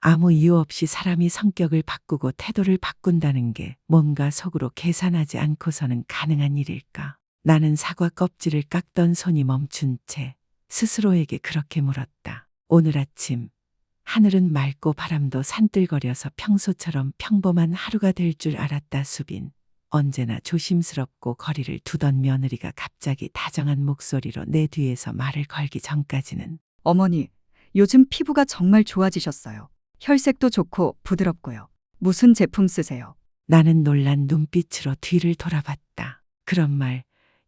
아무 이유 없이 사람이 성격을 바꾸고 태도를 바꾼다는 게 뭔가 속으로 계산하지 않고서는 가능한 일일까? 나는 사과 껍질을 깎던 손이 멈춘 채 스스로에게 그렇게 물었다. 오늘 아침 하늘은 맑고 바람도 산뜰거려서 평소처럼 평범한 하루가 될 줄 알았다. 수빈. 언제나 조심스럽고 거리를 두던 며느리가 갑자기 다정한 목소리로 내 뒤에서 말을 걸기 전까지는 어머니, 요즘 피부가 정말 좋아지셨어요. 혈색도 좋고 부드럽고요. 무슨 제품 쓰세요? 나는 놀란 눈빛으로 뒤를 돌아봤다. 그런 말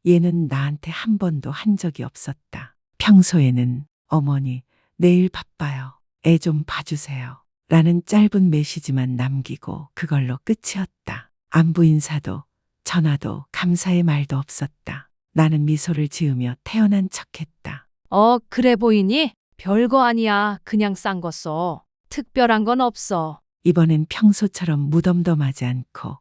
얘는 나한테 한 번도 한 적이 없었다. 평소에는 어머니 내일 바빠요. 애 좀 봐주세요. 라는 짧은 메시지만 남기고 그걸로 끝이었다. 안부 인사도 전화도 감사의 말도 없었다. 나는 미소를 지으며 태어난 척했다. 그래 보이니? 별거 아니야. 그냥 싼 거 써. 특별한 건 없어. 이번엔 평소처럼 무덤덤하지 않고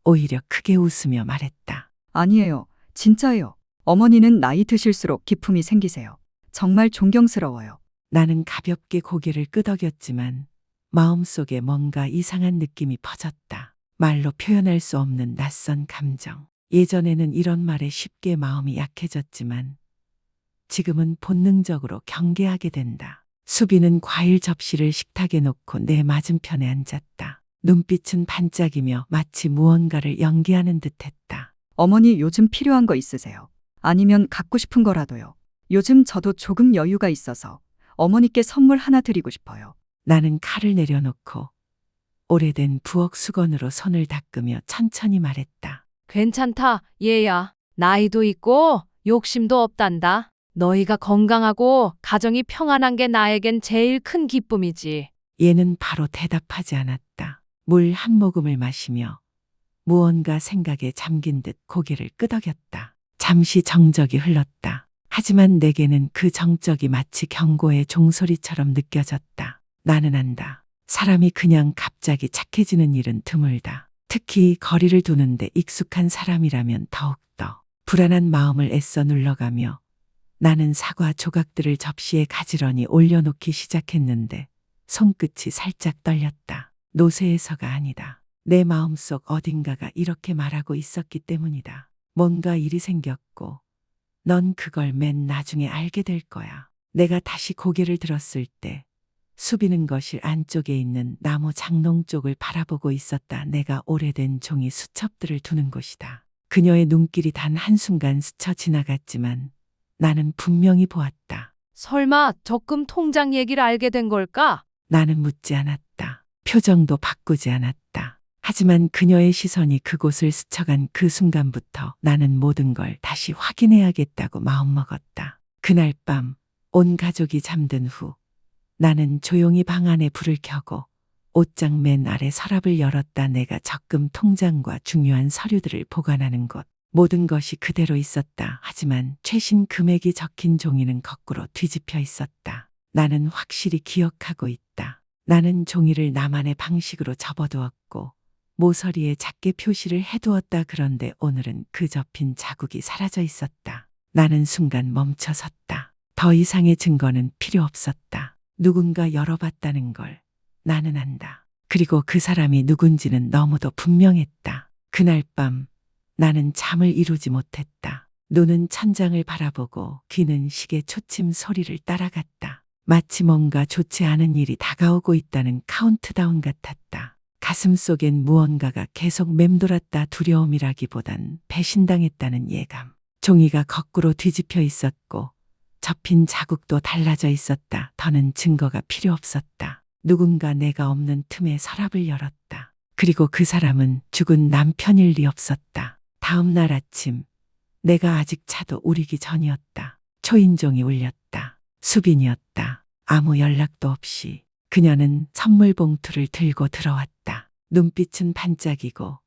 오히려 크게 웃으며 말했다. 아니에요. 진짜예요. 어머니는 나이 드실수록 기품이 생기세요. 정말 존경스러워요. 나는 가볍게 고개를 끄덕였지만 마음속에 뭔가 이상한 느낌이 퍼졌다. 말로 표현할 수 없는 낯선 감정. 예전에는 이런 말에 쉽게 마음이 약해졌지만 지금은 본능적으로 경계하게 된다. 수빈은 과일 접시를 식탁에 놓고 내 맞은편에 앉았다. 눈빛은 반짝이며 마치 무언가를 연기하는 듯했다. 어머니 요즘 필요한 거 있으세요? 아니면 갖고 싶은 거라도요. 요즘 저도 조금 여유가 있어서 어머니께 선물 하나 드리고 싶어요. 나는 칼을 내려놓고 오래된 부엌 수건으로 손을 닦으며 천천히 말했다. 괜찮다, 얘야. 나이도 있고 욕심도 없단다. 너희가 건강하고 가정이 평안한 게 나에겐 제일 큰 기쁨이지. 얘는 바로 대답하지 않았다. 물 한 모금을 마시며 무언가 생각에 잠긴 듯 고개를 끄덕였다. 잠시 정적이 흘렀다. 하지만 내게는 그 정적이 마치 경고의 종소리처럼 느껴졌다. 나는 안다. 사람이 그냥 갑자기 착해지는 일은 드물다. 특히 거리를 두는데 익숙한 사람이라면 더욱더. 불안한 마음을 애써 눌러가며 나는 사과 조각들을 접시에 가지런히 올려놓기 시작했는데 손끝이 살짝 떨렸다. 노쇠해서가 아니다. 내 마음속 어딘가가 이렇게 말하고 있었기 때문이다. 뭔가 일이 생겼고 넌 그걸 맨 나중에 알게 될 거야. 내가 다시 고개를 들었을 때 수비는 거실 안쪽에 있는 나무 장롱 쪽을 바라보고 있었다. 내가 오래된 종이 수첩들을 두는 곳이다. 그녀의 눈길이 단 한순간 스쳐 지나갔지만 나는 분명히 보았다. 설마 적금 통장 얘기를 알게 된 걸까? 나는 묻지 않았다. 표정도 바꾸지 않았다. 하지만 그녀의 시선이 그곳을 스쳐간 그 순간부터 나는 모든 걸 다시 확인해야겠다고 마음먹었다. 그날 밤 온 가족이 잠든 후 나는 조용히 방 안에 불을 켜고 옷장 맨 아래 서랍을 열었다. 내가 적금 통장과 중요한 서류들을 보관하는 곳. 모든 것이 그대로 있었다. 하지만 최신 금액이 적힌 종이는 거꾸로 뒤집혀 있었다. 나는 확실히 기억하고 있다. 나는 종이를 나만의 방식으로 접어두었고 모서리에 작게 표시를 해두었다. 그런데 오늘은 그 접힌 자국이 사라져 있었다. 나는 순간 멈춰섰다. 더 이상의 증거는 필요 없었다. 누군가 열어봤다는 걸 나는 안다. 그리고 그 사람이 누군지는 너무도 분명했다. 그날 밤 나는 잠을 이루지 못했다. 눈은 천장을 바라보고 귀는 시계 초침 소리를 따라갔다. 마치 뭔가 좋지 않은 일이 다가오고 있다는 카운트다운 같았다. 가슴 속엔 무언가가 계속 맴돌았다. 두려움이라기보단 배신당했다는 예감. 종이가 거꾸로 뒤집혀 있었고 접힌 자국도 달라져 있었다. 더는 증거가 필요 없었다. 누군가 내가 없는 틈에 서랍을 열었다. 그리고 그 사람은 죽은 남편일 리 없었다. 다음 날 아침 내가 아직 차도 우리기 전이었다. 초인종이 울렸다. 수빈이었다. 아무 연락도 없이 그녀는 선물 봉투를 들고 들어왔다. 눈빛은 반짝이고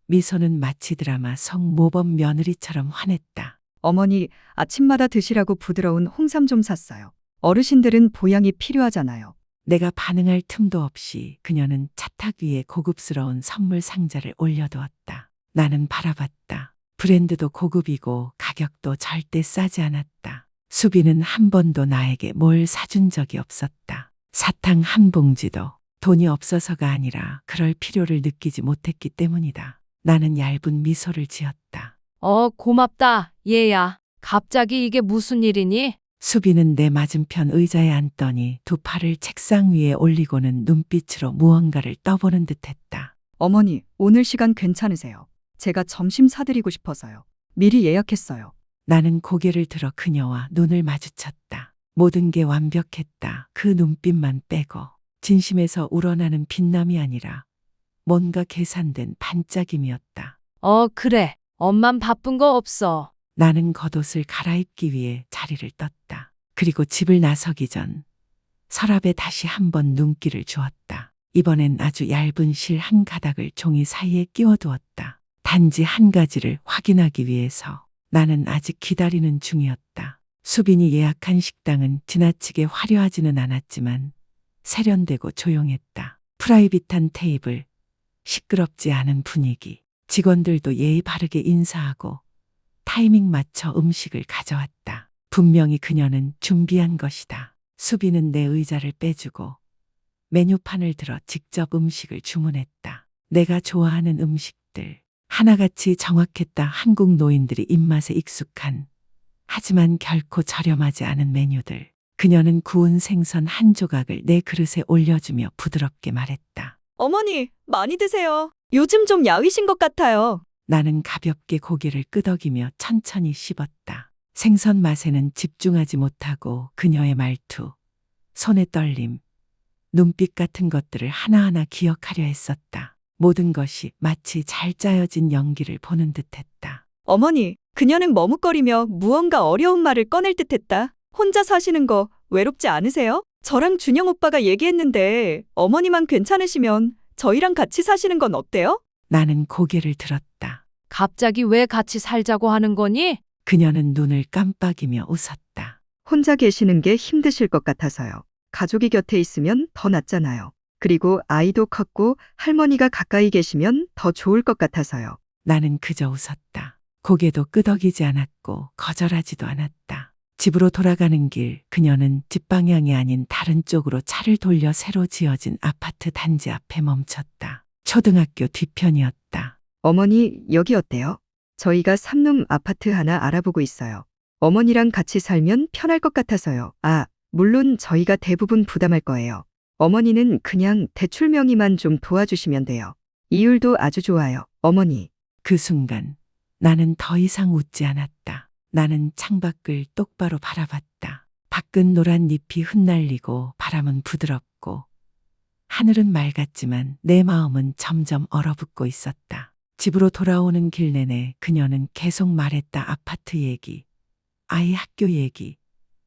미소는 마치 드라마 속 모범 며느리처럼 환했다. 어머니, 아침마다 드시라고 부드러운 홍삼 좀 샀어요. 어르신들은 보양이 필요하잖아요. 내가 반응할 틈도 없이 그녀는 차탁 위에 고급스러운 선물 상자를 올려두었다. 나는 바라봤다. 브랜드도 고급이고 가격도 절대 싸지 않았다. 수빈은 한 번도 나에게 뭘 사준 적이 없었다. 사탕 한 봉지도 돈이 없어서가 아니라 그럴 필요를 느끼지 못했기 때문이다. 나는 얇은 미소를 지었다. 고맙다, 얘야. 갑자기 이게 무슨 일이니? 수빈은 내 맞은편 의자에 앉더니 두 팔을 책상 위에 올리고는 눈빛으로 무언가를 떠보는 듯했다. 어머니, 오늘 시간 괜찮으세요? 제가 점심 사드리고 싶어서요. 미리 예약했어요. 나는 고개를 들어 그녀와 눈을 마주쳤다. 모든 게 완벽했다. 그 눈빛만 빼고. 진심에서 우러나는 빛남이 아니라 뭔가 계산된 반짝임이었다. 그래. 엄만 바쁜 거 없어. 나는 겉옷을 갈아입기 위해 자리를 떴다. 그리고 집을 나서기 전 서랍에 다시 한번 눈길을 주었다. 이번엔 아주 얇은 실 한 가닥을 종이 사이에 끼워두었다. 단지 한 가지를 확인하기 위해서. 나는 아직 기다리는 중이었다. 수빈이 예약한 식당은 지나치게 화려하지는 않았지만 세련되고 조용했다. 프라이빗한 테이블, 시끄럽지 않은 분위기, 직원들도 예의 바르게 인사하고 타이밍 맞춰 음식을 가져왔다. 분명히 그녀는 준비한 것이다. 수빈은 내 의자를 빼주고 메뉴판을 들어 직접 음식을 주문했다. 내가 좋아하는 음식들. 하나같이 정확했다. 한국 노인들이 입맛에 익숙한 하지만 결코 저렴하지 않은 메뉴들. 그녀는 구운 생선 한 조각을 내 그릇에 올려주며 부드럽게 말했다. 어머니, 많이 드세요. 요즘 좀 야위신 것 같아요. 나는 가볍게 고개를 끄덕이며 천천히 씹었다. 생선 맛에는 집중하지 못하고 그녀의 말투, 손의 떨림, 눈빛 같은 것들을 하나하나 기억하려 했었다. 모든 것이 마치 잘 짜여진 연기를 보는 듯했다. 어머니, 그녀는 머뭇거리며 무언가 어려운 말을 꺼낼 듯했다. 혼자 사시는 거 외롭지 않으세요? 저랑 준영 오빠가 얘기했는데 어머니만 괜찮으시면 저희랑 같이 사시는 건 어때요? 나는 고개를 들었다. 갑자기 왜 같이 살자고 하는 거니? 그녀는 눈을 깜빡이며 웃었다. 혼자 계시는 게 힘드실 것 같아서요. 가족이 곁에 있으면 더 낫잖아요. 그리고 아이도 컸고 할머니가 가까이 계시면 더 좋을 것 같아서요. 나는 그저 웃었다. 고개도 끄덕이지 않았고 거절하지도 않았다. 집으로 돌아가는 길, 그녀는 집 방향이 아닌 다른 쪽으로 차를 돌려 새로 지어진 아파트 단지 앞에 멈췄다. 초등학교 뒤편이었다. 어머니, 여기 어때요? 저희가 3룸 아파트 하나 알아보고 있어요. 어머니랑 같이 살면 편할 것 같아서요. 물론 저희가 대부분 부담할 거예요. 어머니는 그냥 대출 명의만 좀 도와주시면 돼요. 이율도 아주 좋아요, 어머니. 그 순간 나는 더 이상 웃지 않았다. 나는 창밖을 똑바로 바라봤다. 밖은 노란 잎이 흩날리고 바람은 부드럽고 하늘은 맑았지만 내 마음은 점점 얼어붙고 있었다. 집으로 돌아오는 길 내내 그녀는 계속 말했다. 아파트 얘기, 아이 학교 얘기,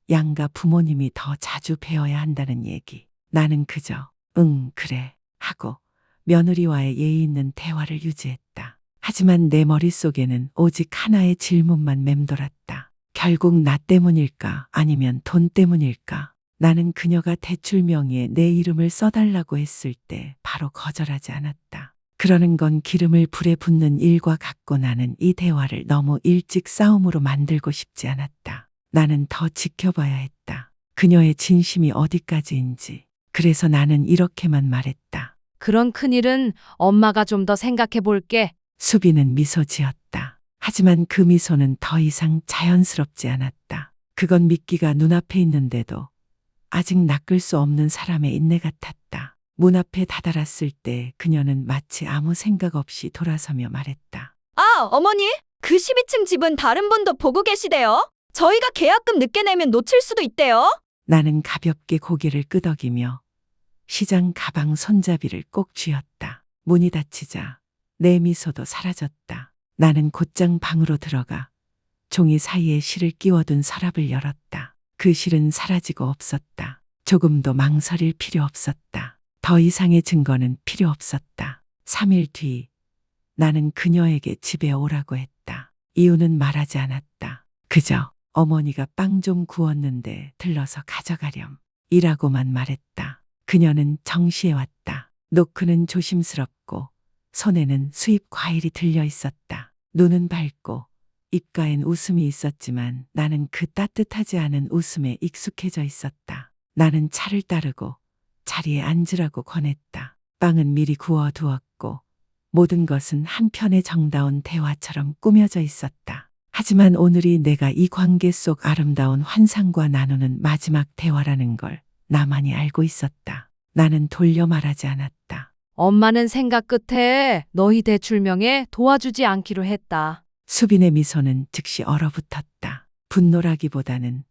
양가 부모님이 더 자주 뵈어야 한다는 얘기. 나는 그저 응, 그래 하고 며느리와의 예의 있는 대화를 유지했다. 하지만 내 머릿속에는 오직 하나의 질문만 맴돌았다. 결국 나 때문일까 아니면 돈 때문일까? 나는 그녀가 대출 명의에 내 이름을 써달라고 했을 때 바로 거절하지 않았다. 그러는 건 기름을 불에 붓는 일과 같고 나는 이 대화를 너무 일찍 싸움으로 만들고 싶지 않았다. 나는 더 지켜봐야 했다. 그녀의 진심이 어디까지인지. 그래서 나는 이렇게만 말했다. 그런 큰일은 엄마가 좀 더 생각해 볼게. 수빈은 미소 지었다. 하지만 그 미소는 더 이상 자연스럽지 않았다. 그건 미끼가 눈앞에 있는데도 아직 낚을 수 없는 사람의 인내 같았다. 문 앞에 다다랐을 때 그녀는 마치 아무 생각 없이 돌아서며 말했다. 어머니, 그 12층 집은 다른 분도 보고 계시대요. 저희가 계약금 늦게 내면 놓칠 수도 있대요. 나는 가볍게 고개를 끄덕이며 시장 가방 손잡이를 꼭 쥐었다. 문이 닫히자 내 미소도 사라졌다. 나는 곧장 방으로 들어가 종이 사이에 실을 끼워둔 서랍을 열었다. 그 실은 사라지고 없었다. 조금도 망설일 필요 없었다. 더 이상의 증거는 필요 없었다. 3일 뒤 나는 그녀에게 집에 오라고 했다. 이유는 말하지 않았다. 그저 어머니가 빵 좀 구웠는데 들러서 가져가렴. 이라고만 말했다. 그녀는 정시에 왔다. 노크는 조심스럽고 손에는 수입 과일이 들려 있었다. 눈은 밝고 입가엔 웃음이 있었지만 나는 그 따뜻하지 않은 웃음에 익숙해져 있었다. 나는 차를 따르고 자리에 앉으라고 권했다. 빵은 미리 구워두었고 모든 것은 한편의 정다운 대화처럼 꾸며져 있었다. 하지만 오늘이 내가 이 관계 속 아름다운 환상과 나누는 마지막 대화라는 걸 나만이 알고 있었다. 나는 돌려 말하지 않았다. 엄마는 생각 끝에 너희 대출명에 도와주지 않기로 했다. 수빈의 미소는 즉시 얼어붙었다. 분노라기보다는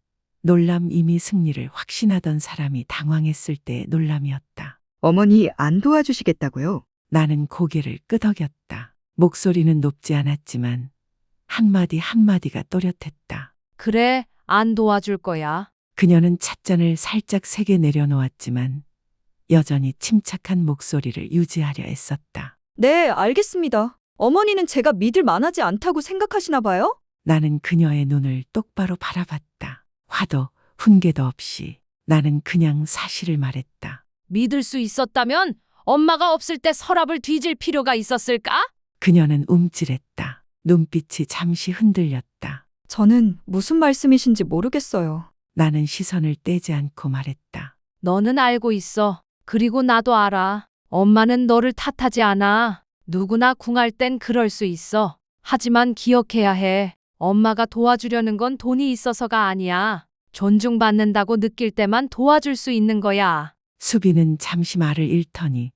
놀람. 이미 승리를 확신하던 사람이 당황했을 때의 놀람이었다. 어머니 안 도와주시겠다고요? 나는 고개를 끄덕였다. 목소리는 높지 않았지만 한마디 한마디가 또렷했다. 그래, 안 도와줄 거야. 그녀는 찻잔을 살짝 세게 내려놓았지만 여전히 침착한 목소리를 유지하려 애썼다. 네, 알겠습니다. 어머니는 제가 믿을 만하지 않다고 생각하시나 봐요? 나는 그녀의 눈을 똑바로 바라봤다. 화도 훈계도 없이 나는 그냥 사실을 말했다. 믿을 수 있었다면 엄마가 없을 때 서랍을 뒤질 필요가 있었을까? 그녀는 움찔했다. 눈빛이 잠시 흔들렸다. 저는 무슨 말씀이신지 모르겠어요. 나는 시선을 떼지 않고 말했다. 너는 알고 있어. 그리고 나도 알아. 엄마는 너를 탓하지 않아. 누구나 궁할 땐 그럴 수 있어. 하지만 기억해야 해. 엄마가 도와주려는 건 돈이 있어서가 아니야. 존중받는다고 느낄 때만 도와줄 수 있는 거야. 수빈은 잠시 말을 잃더니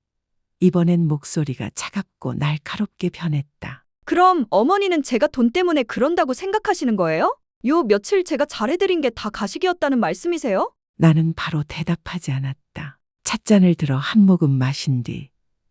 이번엔 목소리가 차갑고 날카롭게 변했다. 그럼 어머니는 제가 돈 때문에 그런다고 생각하시는 거예요? 요 며칠 제가 잘해드린 게 다 가식이었다는 말씀이세요? 나는 바로 대답하지 않았다. 찻잔을 들어 한 모금 마신 뒤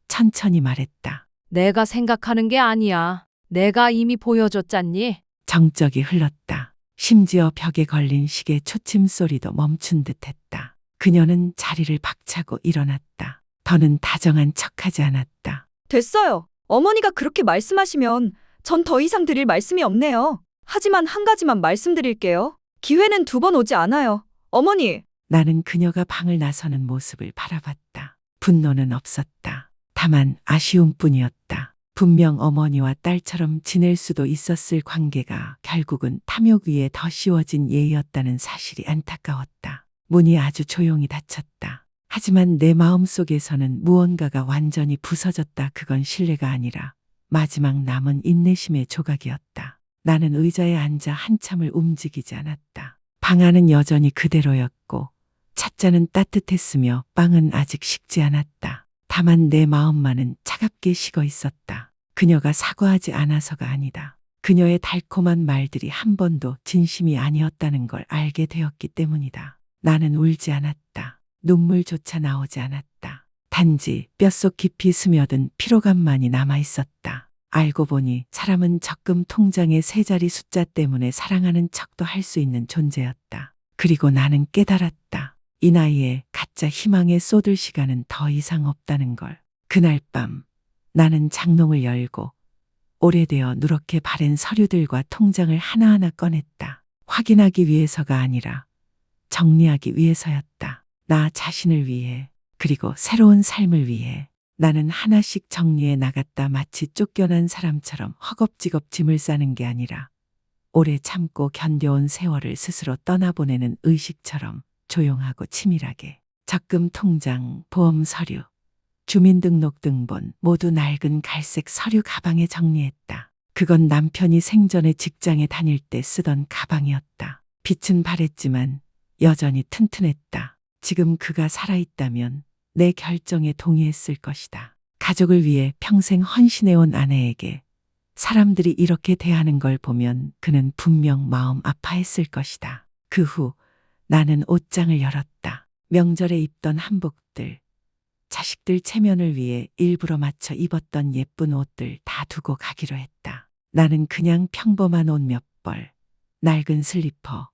천천히 말했다. 내가 생각하는 게 아니야. 내가 이미 보여줬잖니. 정적이 흘렀다. 심지어 벽에 걸린 시계 초침 소리도 멈춘 듯했다. 그녀는 자리를 박차고 일어났다. 더는 다정한 척하지 않았다. 됐어요. 어머니가 그렇게 말씀하시면 전 더 이상 드릴 말씀이 없네요. 하지만 한 가지만 말씀드릴게요. 기회는 두 번 오지 않아요. 어머니, 나는 그녀가 방을 나서는 모습을 바라봤다. 분노는 없었다. 다만 아쉬움뿐이었다. 분명 어머니와 딸처럼 지낼 수도 있었을 관계가 결국은 탐욕 위에 더 씌워진 예였다는 사실이 안타까웠다. 문이 아주 조용히 닫혔다. 하지만 내 마음속에서는 무언가가 완전히 부서졌다. 그건 신뢰가 아니라 마지막 남은 인내심의 조각이었다. 나는 의자에 앉아 한참을 움직이지 않았다. 방 안은 여전히 그대로였고 찻잔은 따뜻했으며 빵은 아직 식지 않았다. 다만 내 마음만은 차갑게 식어 있었다. 그녀가 사과하지 않아서가 아니다. 그녀의 달콤한 말들이 한 번도 진심이 아니었다는 걸 알게 되었기 때문이다. 나는 울지 않았다. 눈물조차 나오지 않았다. 단지 뼛속 깊이 스며든 피로감만이 남아 있었다. 알고 보니 사람은 적금 통장의 세 자리 숫자 때문에 사랑하는 척도 할 수 있는 존재였다. 그리고 나는 깨달았다. 이 나이에 가짜 희망에 쏟을 시간은 더 이상 없다는 걸. 그날 밤 나는 장롱을 열고 오래되어 누렇게 바랜 서류들과 통장을 하나하나 꺼냈다. 확인하기 위해서가 아니라 정리하기 위해서였다. 나 자신을 위해, 그리고 새로운 삶을 위해. 나는 하나씩 정리해 나갔다. 마치 쫓겨난 사람처럼 허겁지겁 짐을 싸는 게 아니라 오래 참고 견뎌온 세월을 스스로 떠나보내는 의식처럼 조용하고 치밀하게. 적금 통장, 보험 서류, 주민등록등본 모두 낡은 갈색 서류 가방에 정리했다. 그건 남편이 생전에 직장에 다닐 때 쓰던 가방이었다. 빛은 바랬지만 여전히 튼튼했다. 지금 그가 살아있다면 내 결정에 동의했을 것이다. 가족을 위해 평생 헌신해온 아내에게 사람들이 이렇게 대하는 걸 보면 그는 분명 마음 아파했을 것이다. 그 후 나는 옷장을 열었다. 명절에 입던 한복들, 자식들 체면을 위해 일부러 맞춰 입었던 예쁜 옷들 다 두고 가기로 했다. 나는 그냥 평범한 옷 몇 벌, 낡은 슬리퍼,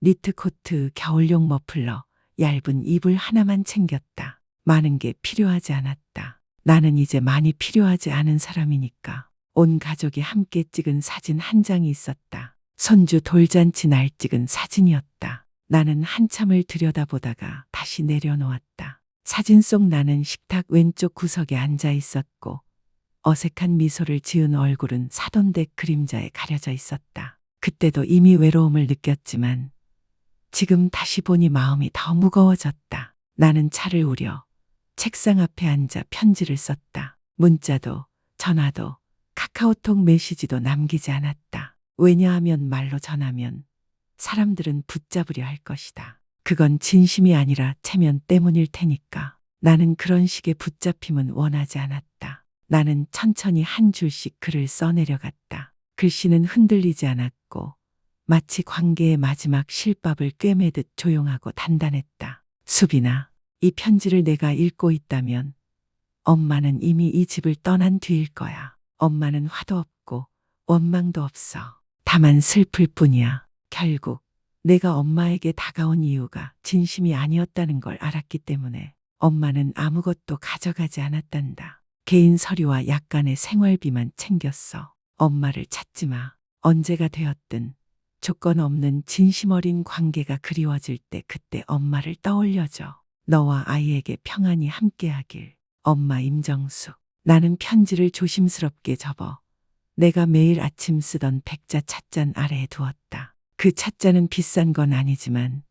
니트 코트, 겨울용 머플러, 얇은 이불 하나만 챙겼다. 많은 게 필요하지 않았다. 나는 이제 많이 필요하지 않은 사람이니까. 온 가족이 함께 찍은 사진 한 장이 있었다. 손주 돌잔치 날 찍은 사진이었다. 나는 한참을 들여다보다가 다시 내려놓았다. 사진 속 나는 식탁 왼쪽 구석에 앉아 있었고 어색한 미소를 지은 얼굴은 사돈댁 그림자에 가려져 있었다. 그때도 이미 외로움을 느꼈지만 지금 다시 보니 마음이 더 무거워졌다. 나는 차를 우려 책상 앞에 앉아 편지를 썼다. 문자도, 전화도, 카카오톡 메시지도 남기지 않았다. 왜냐하면 말로 전하면 사람들은 붙잡으려 할 것이다. 그건 진심이 아니라 체면 때문일 테니까. 나는 그런 식의 붙잡힘은 원하지 않았다. 나는 천천히 한 줄씩 글을 써내려갔다. 글씨는 흔들리지 않았고 마치 관계의 마지막 실밥을 꿰매듯 조용하고 단단했다. 수빈아, 이 편지를 내가 읽고 있다면 엄마는 이미 이 집을 떠난 뒤일 거야. 엄마는 화도 없고 원망도 없어. 다만 슬플 뿐이야. 결국 내가 엄마에게 다가온 이유가 진심이 아니었다는 걸 알았기 때문에 엄마는 아무것도 가져가지 않았단다. 개인 서류와 약간의 생활비만 챙겼어. 엄마를 찾지 마. 언제가 되었든 조건 없는 진심 어린 관계가 그리워질 때 그때 엄마를 떠올려줘. 너와 아이에게 평안히 함께하길. 엄마 임정수. 나는 편지를 조심스럽게 접어 내가 매일 아침 쓰던 백자 찻잔 아래에 두었다. 그 찻잔은 비싼 건 아니지만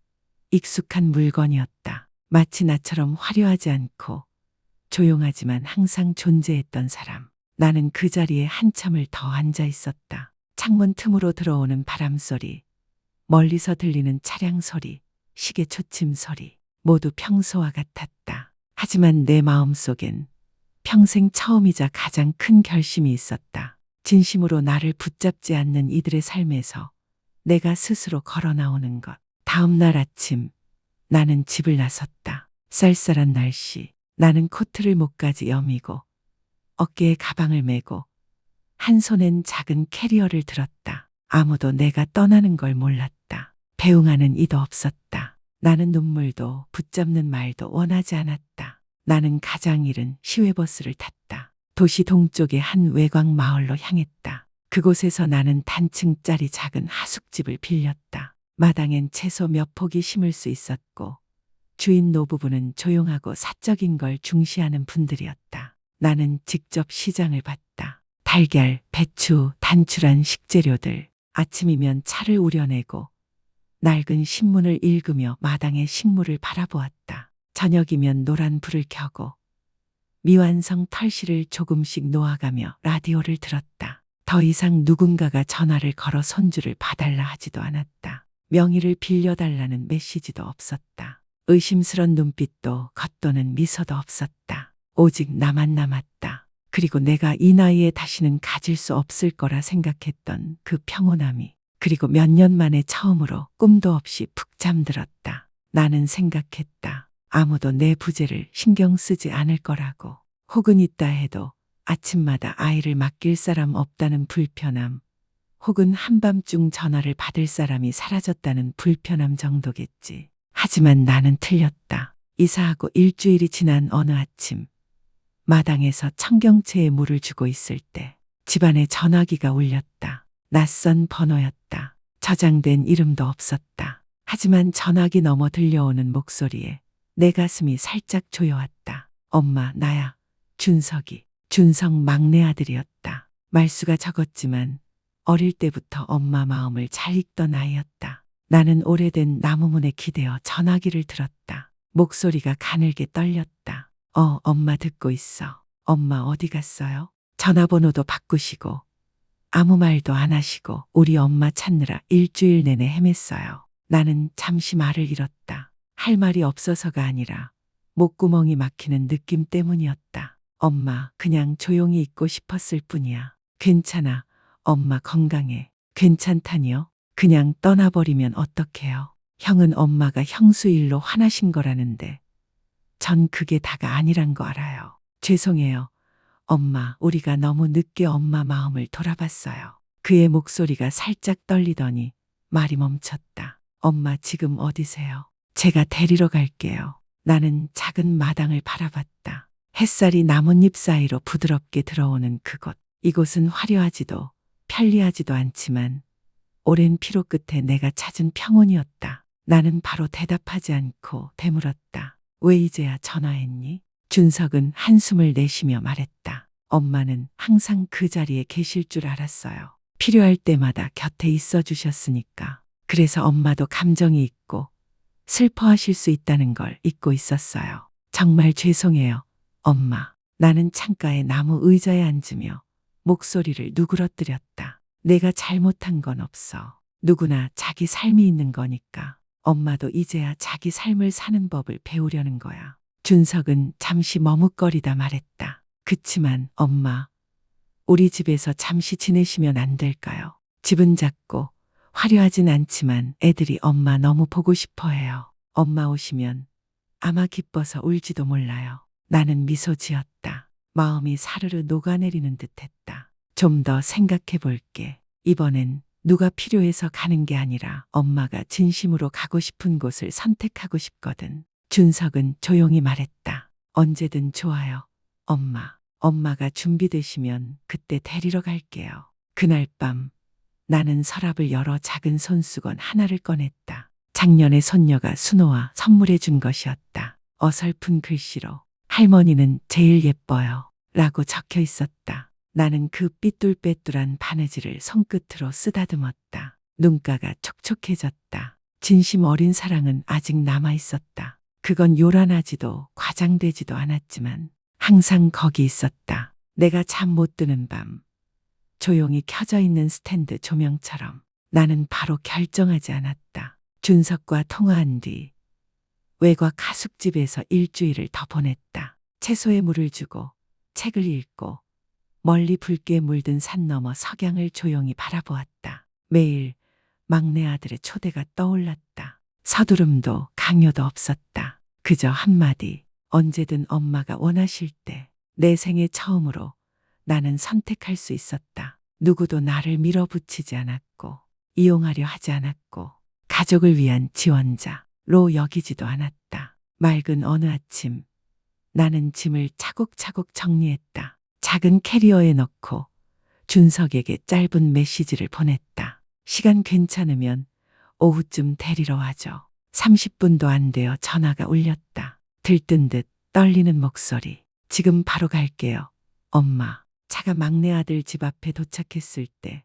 익숙한 물건이었다. 마치 나처럼 화려하지 않고 조용하지만 항상 존재했던 사람. 나는 그 자리에 한참을 더 앉아 있었다. 창문 틈으로 들어오는 바람 소리, 멀리서 들리는 차량 소리, 시계 초침 소리, 모두 평소와 같았다. 하지만 내 마음속엔 평생 처음이자 가장 큰 결심이 있었다. 진심으로 나를 붙잡지 않는 이들의 삶에서 내가 스스로 걸어 나오는 것. 다음 날 아침 나는 집을 나섰다. 쌀쌀한 날씨. 나는 코트를 목까지 여미고 어깨에 가방을 메고 한 손엔 작은 캐리어를 들었다. 아무도 내가 떠나는 걸 몰랐다. 배웅하는 이도 없었다. 나는 눈물도 붙잡는 말도 원하지 않았다. 나는 가장 이른 시외버스를 탔다. 도시 동쪽의 한 외곽 마을로 향했다. 그곳에서 나는 단층짜리 작은 하숙집을 빌렸다. 마당엔 채소 몇 폭이 심을 수 있었고 주인 노부부는 조용하고 사적인 걸 중시하는 분들이었다. 나는 직접 시장을 봤다. 달걀, 배추, 단출한 식재료들. 아침이면 차를 우려내고 낡은 신문을 읽으며 마당의 식물을 바라보았다. 저녁이면 노란 불을 켜고 미완성 털실을 조금씩 놓아가며 라디오를 들었다. 더 이상 누군가가 전화를 걸어 손주를 봐달라 하지도 않았다. 명의를 빌려달라는 메시지도 없었다. 의심스런 눈빛도 겉도는 미소도 없었다. 오직 나만 남았다. 그리고 내가 이 나이에 다시는 가질 수 없을 거라 생각했던 그 평온함이. 그리고 몇 년 만에 처음으로 꿈도 없이 푹 잠들었다. 나는 생각했다. 아무도 내 부재를 신경 쓰지 않을 거라고. 혹은 있다 해도 아침마다 아이를 맡길 사람 없다는 불편함. 혹은 한밤중 전화를 받을 사람이 사라졌다는 불편함 정도겠지. 하지만 나는 틀렸다. 이사하고 일주일이 지난 어느 아침, 마당에서 청경채에 물을 주고 있을 때 집안에 전화기가 울렸다. 낯선 번호였다. 저장된 이름도 없었다. 하지만 전화기 너머 들려오는 목소리에 내 가슴이 살짝 조여왔다. 엄마, 나야. 준석이. 준석 막내 아들이었다. 말수가 적었지만 어릴 때부터 엄마 마음을 잘 읽던 아이였다. 나는 오래된 나무문에 기대어 전화기를 들었다. 목소리가 가늘게 떨렸다. 엄마 듣고 있어. 엄마 어디 갔어요? 전화번호도 바꾸시고 아무 말도 안 하시고 우리 엄마 찾느라 일주일 내내 헤맸어요. 나는 잠시 말을 잃었다. 할 말이 없어서가 아니라 목구멍이 막히는 느낌 때문이었다. 엄마, 그냥 조용히 있고 싶었을 뿐이야. 괜찮아. 엄마 건강해. 괜찮다니요? 그냥 떠나버리면 어떡해요? 형은 엄마가 형수 일로 화나신 거라는데 전 그게 다가 아니란 거 알아요. 죄송해요. 엄마, 우리가 너무 늦게 엄마 마음을 돌아봤어요. 그의 목소리가 살짝 떨리더니 말이 멈췄다. 엄마 지금 어디세요? 제가 데리러 갈게요. 나는 작은 마당을 바라봤다. 햇살이 나뭇잎 사이로 부드럽게 들어오는 그곳. 이곳은 화려하지도 편리하지도 않지만 오랜 피로 끝에 내가 찾은 평온이었다. 나는 바로 대답하지 않고 되물었다. 왜 이제야 전화했니? 준석은 한숨을 내쉬며 말했다. 엄마는 항상 그 자리에 계실 줄 알았어요. 필요할 때마다 곁에 있어 주셨으니까. 그래서 엄마도 감정이 있고 슬퍼하실 수 있다는 걸 잊고 있었어요. 정말 죄송해요. 엄마, 나는 창가에 나무 의자에 앉으며 목소리를 누그러뜨렸다. 내가 잘못한 건 없어. 누구나 자기 삶이 있는 거니까. 엄마도 이제야 자기 삶을 사는 법을 배우려는 거야. 준석은 잠시 머뭇거리다 말했다. 그치만 엄마, 우리 집에서 잠시 지내시면 안 될까요? 집은 작고 화려하진 않지만 애들이 엄마 너무 보고 싶어 해요. 엄마 오시면 아마 기뻐서 울지도 몰라요. 나는 미소 지었다. 마음이 사르르 녹아내리는 듯했다. 좀 더 생각해 볼게. 이번엔 누가 필요해서 가는 게 아니라 엄마가 진심으로 가고 싶은 곳을 선택하고 싶거든. 준석은 조용히 말했다. 언제든 좋아요. 엄마, 엄마가 준비되시면 그때 데리러 갈게요. 그날 밤 나는 서랍을 열어 작은 손수건 하나를 꺼냈다. 작년에 손녀가 순호와 선물해 준 것이었다. 어설픈 글씨로 할머니는 제일 예뻐요 라고 적혀 있었다. 나는 그 삐뚤빼뚤한 바느질을 손끝으로 쓰다듬었다. 눈가가 촉촉해졌다. 진심 어린 사랑은 아직 남아 있었다. 그건 요란하지도 과장되지도 않았지만 항상 거기 있었다. 내가 잠 못 드는 밤, 조용히 켜져 있는 스탠드 조명처럼 나는 바로 결정하지 않았다. 준석과 통화한 뒤 외곽 하숙집에서 일주일을 더 보냈다. 채소에 물을 주고 책을 읽고 멀리 붉게 물든 산 너머 석양을 조용히 바라보았다. 매일 막내 아들의 초대가 떠올랐다. 서두름도 강요도 없었다. 그저 한마디, 언제든 엄마가 원하실 때. 내 생애 처음으로 나는 선택할 수 있었다. 누구도 나를 밀어붙이지 않았고 이용하려 하지 않았고 가족을 위한 지원자로 여기지도 않았다. 맑은 어느 아침 나는 짐을 차곡차곡 정리했다. 작은 캐리어에 넣고 준석에게 짧은 메시지를 보냈다. 시간 괜찮으면 오후쯤 데리러 와줘. 30분도 안 되어 전화가 울렸다. 들뜬 듯 떨리는 목소리. 지금 바로 갈게요. 엄마. 차가 막내 아들 집 앞에 도착했을 때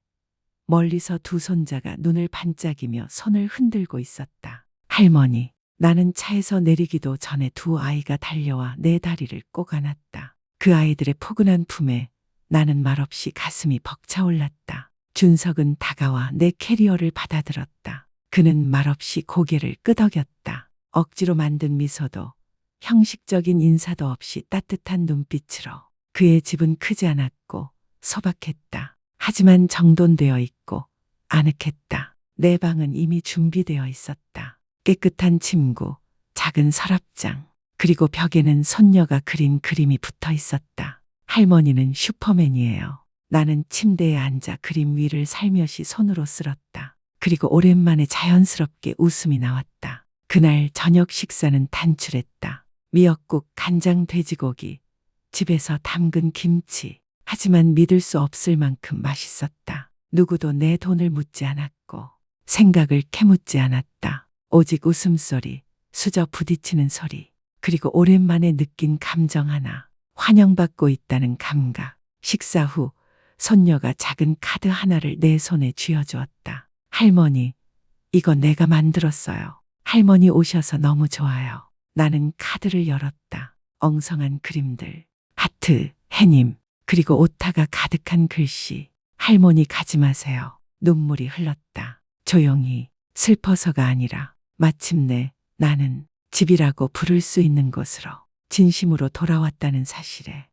멀리서 두 손자가 눈을 반짝이며 손을 흔들고 있었다. 할머니. 나는 차에서 내리기도 전에 두 아이가 달려와 내 다리를 꼭 안았다. 그 아이들의 포근한 품에 나는 말없이 가슴이 벅차올랐다. 준석은 다가와 내 캐리어를 받아들었다. 그는 말없이 고개를 끄덕였다. 억지로 만든 미소도 형식적인 인사도 없이 따뜻한 눈빛으로. 그의 집은 크지 않았고 소박했다. 하지만 정돈되어 있고 아늑했다. 내 방은 이미 준비되어 있었다. 깨끗한 침구, 작은 서랍장, 그리고 벽에는 손녀가 그린 그림이 붙어 있었다. 할머니는 슈퍼맨이에요. 나는 침대에 앉아 그림 위를 살며시 손으로 쓸었다. 그리고 오랜만에 자연스럽게 웃음이 나왔다. 그날 저녁 식사는 단출했다. 미역국, 간장 돼지고기, 집에서 담근 김치. 하지만 믿을 수 없을 만큼 맛있었다. 누구도 내 돈을 묻지 않았고 생각을 캐묻지 않았다. 오직 웃음소리, 수저 부딪히는 소리, 그리고 오랜만에 느낀 감정 하나. 환영받고 있다는 감각. 식사 후 손녀가 작은 카드 하나를 내 손에 쥐어주었다. 할머니, 이거 내가 만들었어요. 할머니 오셔서 너무 좋아요. 나는 카드를 열었다. 엉성한 그림들, 하트, 해님, 그리고 오타가 가득한 글씨. 할머니 가지 마세요. 눈물이 흘렀다. 조용히, 슬퍼서가 아니라 마침내 나는 집이라고 부를 수 있는 곳으로 진심으로 돌아왔다는 사실에